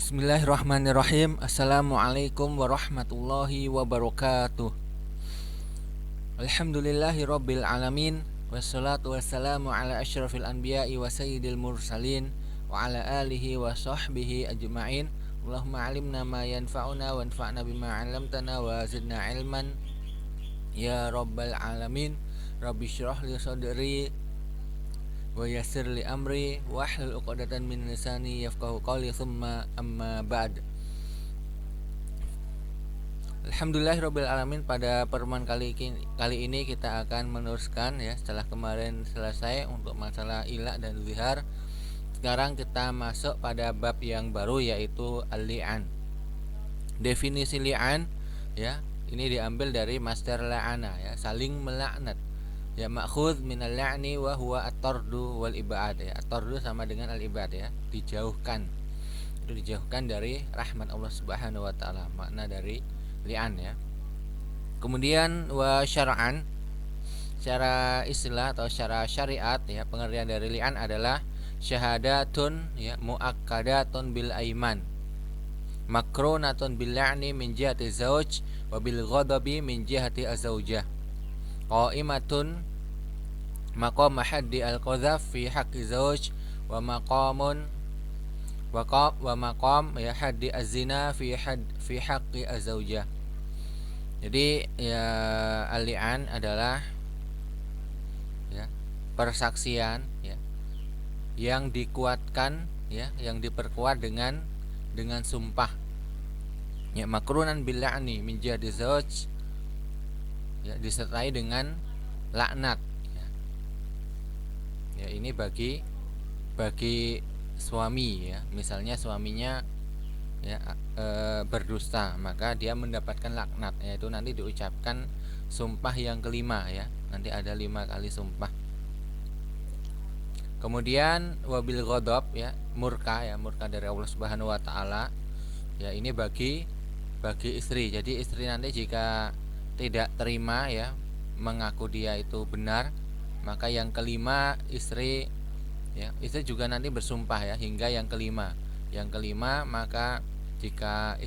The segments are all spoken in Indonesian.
Bismillahirrahmanirrahim. Assalamualaikum warahmatullahi wabarakatuh. Alhamdulillahi rabbil alamin. Wassalatu wassalamu ala asyrafil anbiya'i wa sayyidil mursalin wa ala alihi wa sahbihi ajma'in. Allahumma alimna ma yanfa'una wanfa'na bima 'allamtana wa zidna ilman ya rabbal alamin. Rabbi syrah li sadri wa yassir li amri wahlul 'uqdatam min lisani yafqahu qawli tsumma amma ba'd. Alhamdulillahirabbil alamin. Pada pertemuan kali ini kita akan meneruskan ya, setelah kemarin selesai untuk masalah ilah dan zihar. Sekarang kita masuk pada bab yang baru, yaitu al-li'an. Definisi li'an ya, ini diambil dari masdar la'ana ya, saling melaknat. Ya, ma'khudz minal la'ni wa huwa at-tardu wal ibad ya. At-tardu sama dengan al-ibad ya, dijauhkan. Itu dijauhkan dari rahmat Allah Subhanahu wa taala, makna dari li'an ya. Kemudian wa syar'an, secara istilah atau secara syariat ya, pengertian dari li'an adalah syahadatun ya muakkadatun bil aiman, makrunatun bil la'ni min jihati zauj wa bil ghadabi min jihati azzaujah, qaimatun maqam haddi al-qadhaf fi haqqi zauj wa maqamun wa maqam ya haddi az-zina fi haqqi az-zaujah. Jadi ya, al-li'an adalah ya persaksian ya yang dikuatkan ya, yang diperkuat dengan sumpah ya, makrunan bil la'ni min jihati zauj ya, disertai dengan laknat ya. Ya, ini bagi suami ya, misalnya suaminya ya berdusta, maka dia mendapatkan laknat, yaitu nanti diucapkan sumpah yang kelima ya, nanti ada 5 kali sumpah. Kemudian wabil ghadab ya, murka ya, murka dari Allah Subhanahu wa taala ya, ini bagi istri. Jadi istri nanti jika tidak terima ya, mengaku dia itu benar, maka yang kelima istri ya, istri juga nanti bersumpah ya, hingga yang kelima. Yang kelima, maka jika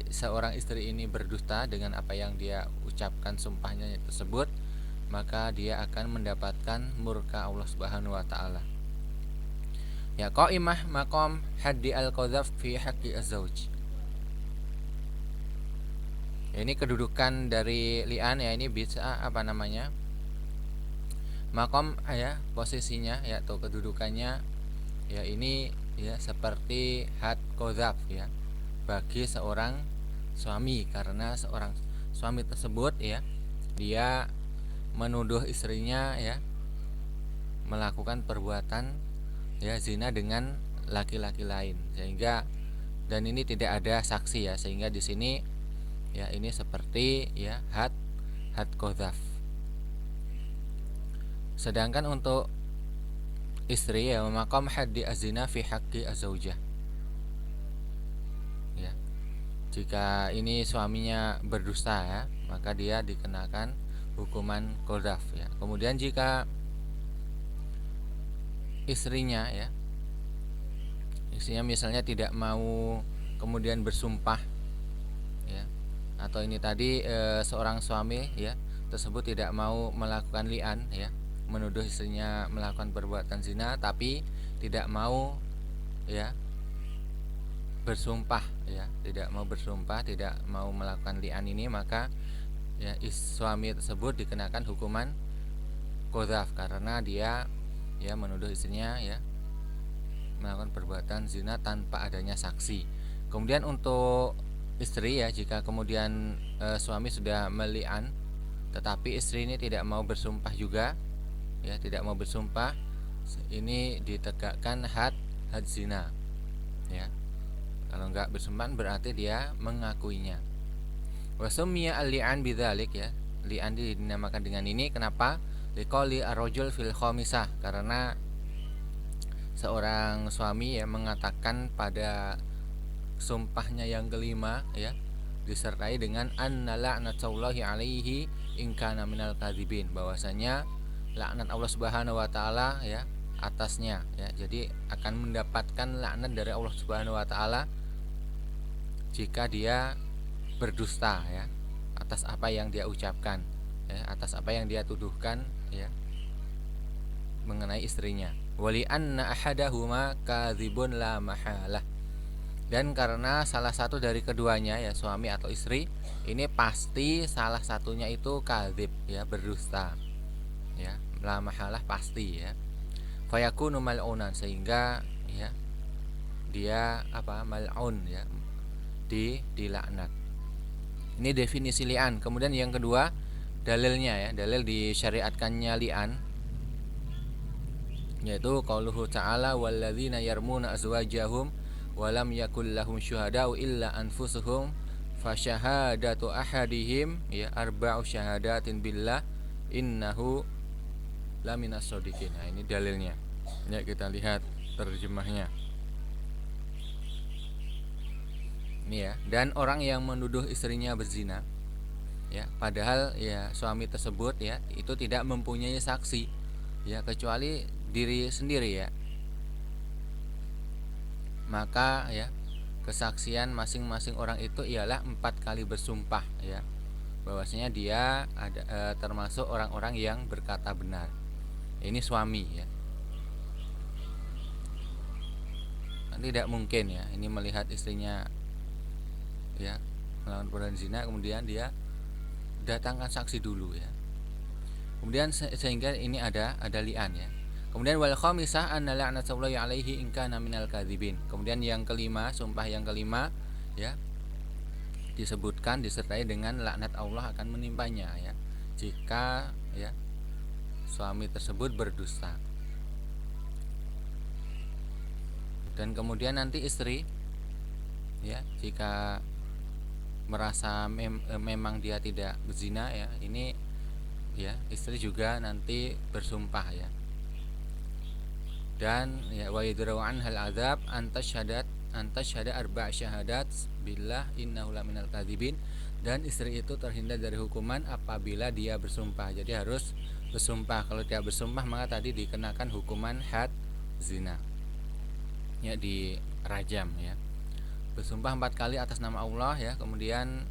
seorang istri ini berdusta dengan apa yang dia ucapkan sumpahnya tersebut, maka dia akan mendapatkan murka Allah Subhanahu wa taala. Ya, qaimah maqam haddi al-qadhaf fi haqqi az-zauj. Ya, ini kedudukan dari li'an ya, ini bisa apa namanya? Maqam ya, posisinya ya atau kedudukannya ya, ini ya seperti had qadhaf ya bagi seorang suami, karena seorang suami tersebut ya, dia menuduh istrinya ya melakukan perbuatan ya zina dengan laki-laki lain, sehingga dan ini tidak ada saksi ya, sehingga di sini ya ini seperti ya had qadhaf. Sedangkan untuk istri ya, maqam haddi az-zina fi haqqi az-zaujah ya, jika ini suaminya berdusta ya, maka dia dikenakan hukuman qadhaf ya. Kemudian jika istrinya misalnya tidak mau kemudian bersumpah ya, atau ini tadi seorang suami ya tersebut tidak mau melakukan li'an ya, menuduh istrinya melakukan perbuatan zina tapi tidak mau ya bersumpah ya, tidak mau melakukan li'an ini, maka ya suami tersebut dikenakan hukuman qadhaf karena dia ya menuduh istrinya ya melakukan perbuatan zina tanpa adanya saksi. Kemudian untuk istri ya, jika kemudian suami sudah meli'an tetapi istri ini tidak mau bersumpah juga ya, tidak mau bersumpah, ini ditegakkan had zina ya. Kalau enggak bersumpah berarti dia mengakuinya. Wasummiya al-li'an bidzalik ya, li'an dinamakan dengan ini kenapa? Liqauli ar-rajul fil khamisah, karena seorang suami ya mengatakan pada sumpahnya yang kelima ya, disertai dengan anna la'natullahi alaihi in kana minal kadzibin, bahwasanya laknat Allah Subhanahu wa taala ya atasnya ya. Jadi akan mendapatkan laknat dari Allah Subhanahu wa taala jika dia berdusta ya atas apa yang dia ucapkan ya, atas apa yang dia tuduhkan ya mengenai istrinya. Wali anna ahadahuma kadzibun la mahalah. Dan karena salah satu dari keduanya ya suami atau istri ini pasti salah satunya itu kadzib ya, berdusta ya, la mahalah pasti ya. Fayakunu mal'unan, sehingga ya dia apa, mal'un ya, dilaknat. Ini definisi li'an. Kemudian yang kedua dalilnya ya, dalil disyariatkannya li'an yaitu qauluhu ta'ala walladzina yarmuna azwajahum walam yakul lahum syuhada'u illa anfusuhum fasyahadatu ahadihim ya arba'u syahadatin billah innahu laminas shodiqin. Nah, ini dalilnya. Ya, kita lihat terjemahnya. Ini ya, dan orang yang menuduh istrinya berzina ya, padahal ya suami tersebut ya itu tidak mempunyai saksi ya kecuali diri sendiri ya, maka ya kesaksian masing-masing orang itu ialah 4 kali bersumpah ya bahwasanya dia ada termasuk orang-orang yang berkata benar. Ini suami ya, tidak mungkin ya ini melihat istrinya ya melakukan perbuatan zina kemudian dia datangkan saksi dulu ya. Kemudian sehingga ini ada li'an ya. Kemudian wal khamisah anna la'natullahi alaihi in kana minal kadzibin. Kemudian yang kelima, sumpah yang kelima ya disebutkan disertai dengan laknat Allah akan menimpanya ya jika ya suami tersebut berdusta. Dan kemudian nanti istri ya jika merasa memang dia tidak berzina ya, ini ya istri juga nanti bersumpah ya. Dan ya wa yadra'u anhal adzab antasyhadat arba' syahadat billah innahu laminal kadzibin, dan istri itu terhindar dari hukuman apabila dia bersumpah. Jadi harus bersumpah. Kalau tidak bersumpah maka tadi dikenakan hukuman had zina. Ya dirajam ya. Bersumpah 4 kali atas nama Allah ya, kemudian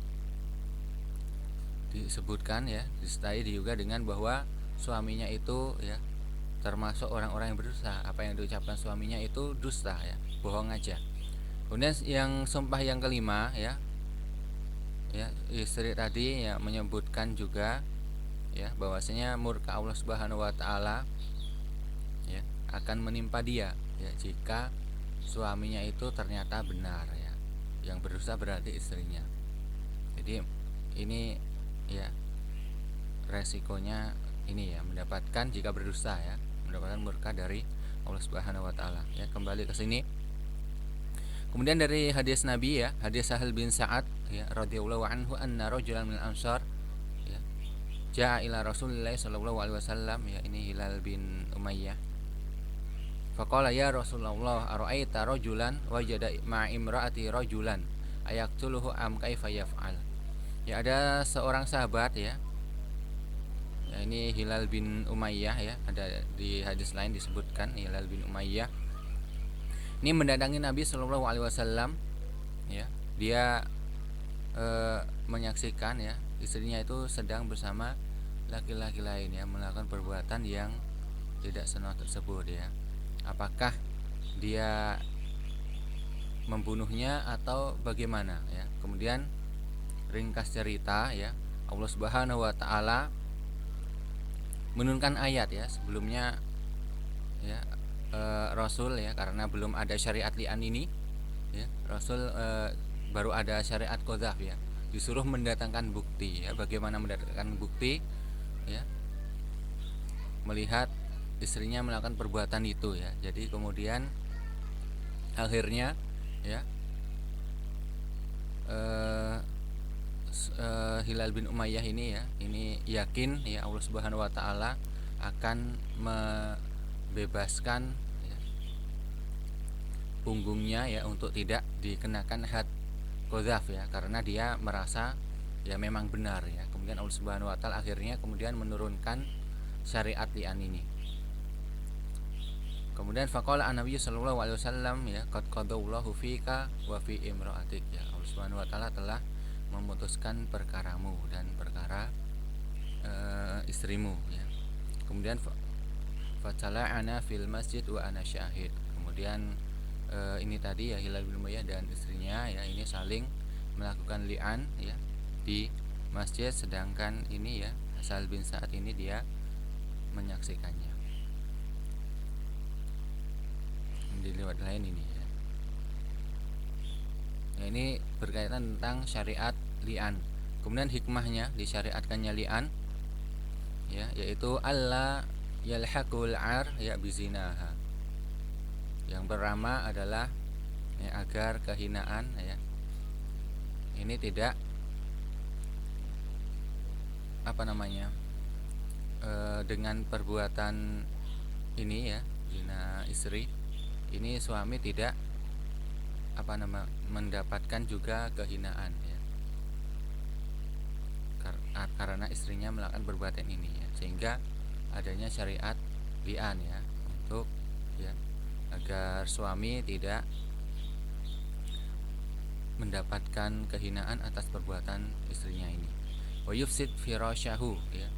disebutkan ya disertai juga dengan bahwa suaminya itu ya termasuk orang-orang yang berdusta. Apa yang diucapkan suaminya itu dusta ya, bohong aja. Kemudian yang sumpah yang kelima ya istri tadi ya menyebutkan juga ya bahwasanya murka Allah Subhanahu wa taala ya akan menimpa dia ya jika suaminya itu ternyata benar ya. Yang berdusta berarti istrinya. Jadi ini ya resikonya ini ya mendapatkan jika berdusta ya, mendapatkan murka dari Allah Subhanahu wa taala ya. Kembali ke sini. Kemudian dari hadis Nabi ya, hadis Sahal bin Sa'ad ya radhiyallahu anhu anna rajulan minal ansar ya jaa ila Rasulillah sallallahu alaihi wasallam ya, ini Hilal bin Umayyah. Faqala ya Rasulullah ara'aita rajulan wajada ma'a imra'ati rajulan ayaktuluhu am kaifa yaf'al. Ya ada seorang sahabat ya. Ya, ini Hilal bin Umayyah ya, ada di hadis lain disebutkan Hilal bin Umayyah. Ini mendatangi Nabi Shallallahu alaihi wasallam ya. Dia menyaksikan ya istrinya itu sedang bersama laki-laki lain ya melakukan perbuatan yang tidak senonoh tersebut ya. Apakah dia membunuhnya atau bagaimana ya. Kemudian ringkas cerita ya, Allah Subhanahu wa taala menurunkan ayat ya sebelumnya ya Rasul ya, karena belum ada syariat li'an ini ya, Rasul baru ada syariat qadzaf ya, disuruh mendatangkan bukti ya. Bagaimana mendatangkan bukti ya, melihat istrinya melakukan perbuatan itu ya. Jadi kemudian akhirnya ya Hilal bin Umayyah ini ya, ini yakin ya Allah Subhanahu wa taala akan membebaskan ya, punggungnya ya untuk tidak dikenakan had qadzaf ya, karena dia merasa ya memang benar ya. Kemudian Allah Subhanahu wa taala akhirnya kemudian menurunkan syariat li'an ini. Kemudian faqala an-nabiy sallallahu alaihi wasallam ya qad qadallahu fika wa fi imra'atik ya, Allah Subhanahu wa taala telah memutuskan perkaramu dan perkara istrimu ya. Kemudian fatala'ana fil masjid wa ana syahid. Kemudian ini tadi ya Hilal bin Umayyah dan istrinya ya ini saling melakukan li'an ya di masjid, sedangkan ini ya Sahal bin Sa'ad ini dia menyaksikannya. Di riwayat lain ini ya. Nah, ini berkaitan tentang syariat li'an. Kemudian hikmahnya disyariatkannya li'an ya, yaitu alla yalhaqul ar ya bizinaha. Yang pertama adalah ya, agar kehinaan ya ini tidak dengan perbuatan ini ya zina istri ini suami tidak mendapatkan juga kehinaan ya karena istrinya melakukan perbuatan ini ya, sehingga adanya syariat li'an ya untuk ya agar suami tidak mendapatkan kehinaan atas perbuatan istrinya ini. Wa yufsid firasyahu ya,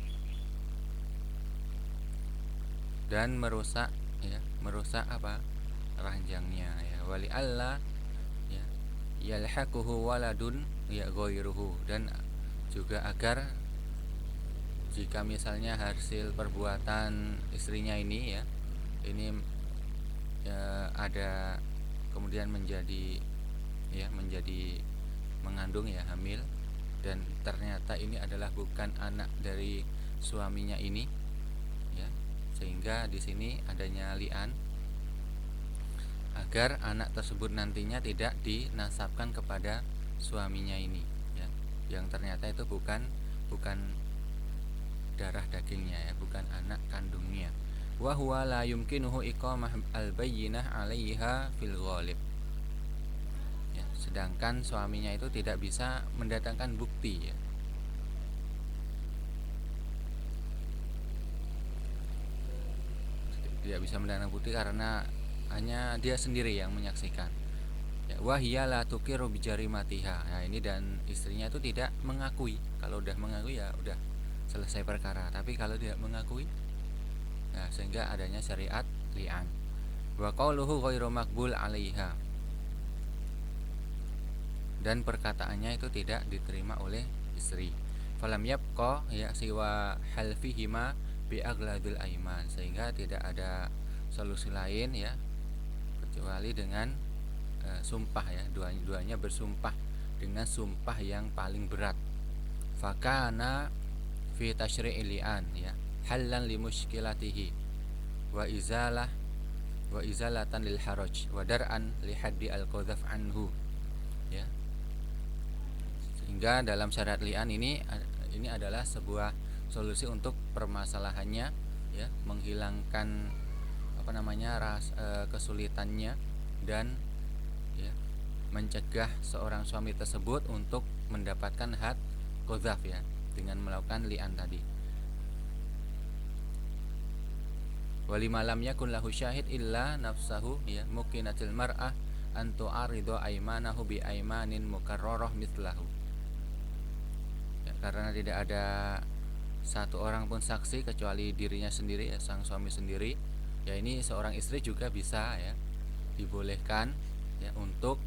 dan merusak ranjangnya ya, wali Allah ya yalhaquhu waladun ya ghairuhu, dan juga agar jika misalnya hasil perbuatan istrinya ini ya ini ya, ada kemudian menjadi mengandung ya hamil, dan ternyata ini adalah bukan anak dari suaminya ini ya, sehingga di sini adanya li'an agar anak tersebut nantinya tidak dinasabkan kepada suaminya ini ya, yang ternyata itu bukan darah dagingnya ya, bukan anak kandungnya. Wa huwa la yumkinuhu iqamah al-bayyinah 'alaiha fil ghalib ya, sedangkan suaminya itu tidak bisa mendatangkan bukti ya, tidak bisa mendatangkan bukti karena hanya dia sendiri yang menyaksikan ya. Wahia la tuqiru bijarimatiha ya, ini dan istrinya itu tidak mengakui. Kalau udah mengakui ya udah selesai perkara, tapi kalau tidak mengakui ya, sehingga adanya syariat li'an. Wa qauluhu ghairu maqbul 'alaiha, dan perkataannya itu tidak diterima oleh istri. Falam yabqa ya siwa halfihima bi agladil aiman, sehingga tidak ada solusi lain ya kecuali dengan sumpah ya, duanya bersumpah dengan sumpah yang paling berat. Fakana fi tasyri'il li'an ya halan li musykilatihi wa izalatan lil haraj wa dar'an li haddi al qadzaf anhu ya, sehingga dalam syariat li'an ini adalah sebuah solusi untuk permasalahannya ya, menghilangkan kesulitannya dan ya, mencegah seorang suami tersebut untuk mendapatkan had qadzaf ya dengan melakukan li'an tadi. Walima lam yakun lahu syahid illa nafsahu ya mukinatil mar'ah an tu'aridu aymanahu bi aymanin mukarrarah mithlahu ya, karena tidak ada satu orang pun saksi kecuali dirinya sendiri ya, sang suami sendiri ya, ini seorang istri juga bisa ya dibolehkan ya untuk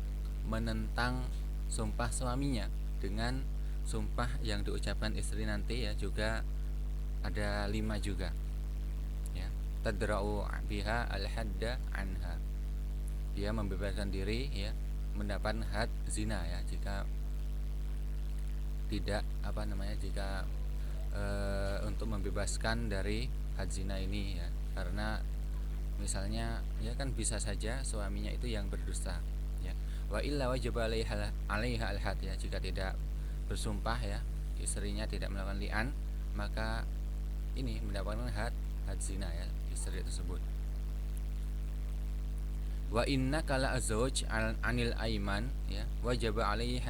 menentang sumpah suaminya dengan sumpah yang diucapkan istri nanti ya, juga ada 5 juga ya. Tadra'u biha al-hadda anha, dia membebaskan diri ya mendapat had zina ya, jika tidak jika untuk membebaskan dari had zina ini ya, karena misalnya ya kan bisa saja suaminya itu yang berdusta ya. Wa illa wajib 'alaiha al-had ya, jika tidak bersumpah ya istrinya tidak melakukan li'an, maka ini mendapatkan had zina ya istri tersebut. Wa inna kala azwaj anil aiman ya wajib 'alaihi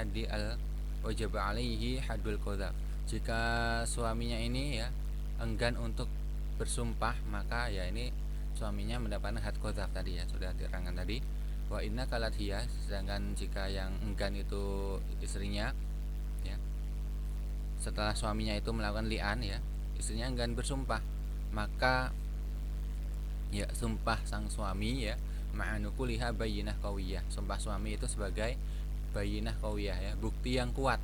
hadul qadzaf, jika suaminya ini ya enggan untuk bersumpah, maka ya ini suaminya mendapatkan had qadzaf tadi ya, sudah diterangkan tadi. Wa inna kalat hiya, sedangkan jika yang enggan itu istrinya ya, setelah suaminya itu melakukan li'an ya, istrinya enggan bersumpah, maka ya sumpah sang suami ya ma'anukuliha bayyinah qawiyah, sumpah suami itu sebagai bayyinah qawiyah ya, bukti yang kuat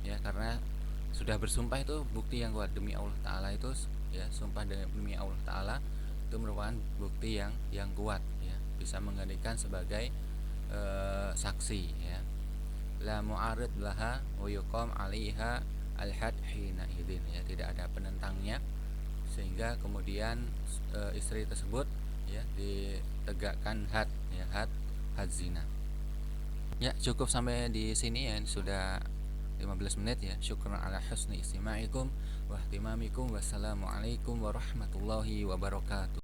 ya, karena sudah bersumpah itu bukti yang kuat demi Allah Ta'ala, itu ya, sumpah demi Allah Ta'ala itu merupakan bukti yang kuat ya, bisa menggantikan sebagai saksi ya. La mu'arid laha wa yuqam 'alaiha al-had hina idzin ya, tidak ada penentangnya, sehingga kemudian istri tersebut ya ditegakkan had ya, had zina. Ya, cukup sampai di sini ya, sudah 15 menit ya. Syukran ala husni istima'ikum wa ihtimamikum. Wassalamualaikum warahmatullahi wabarakatuh.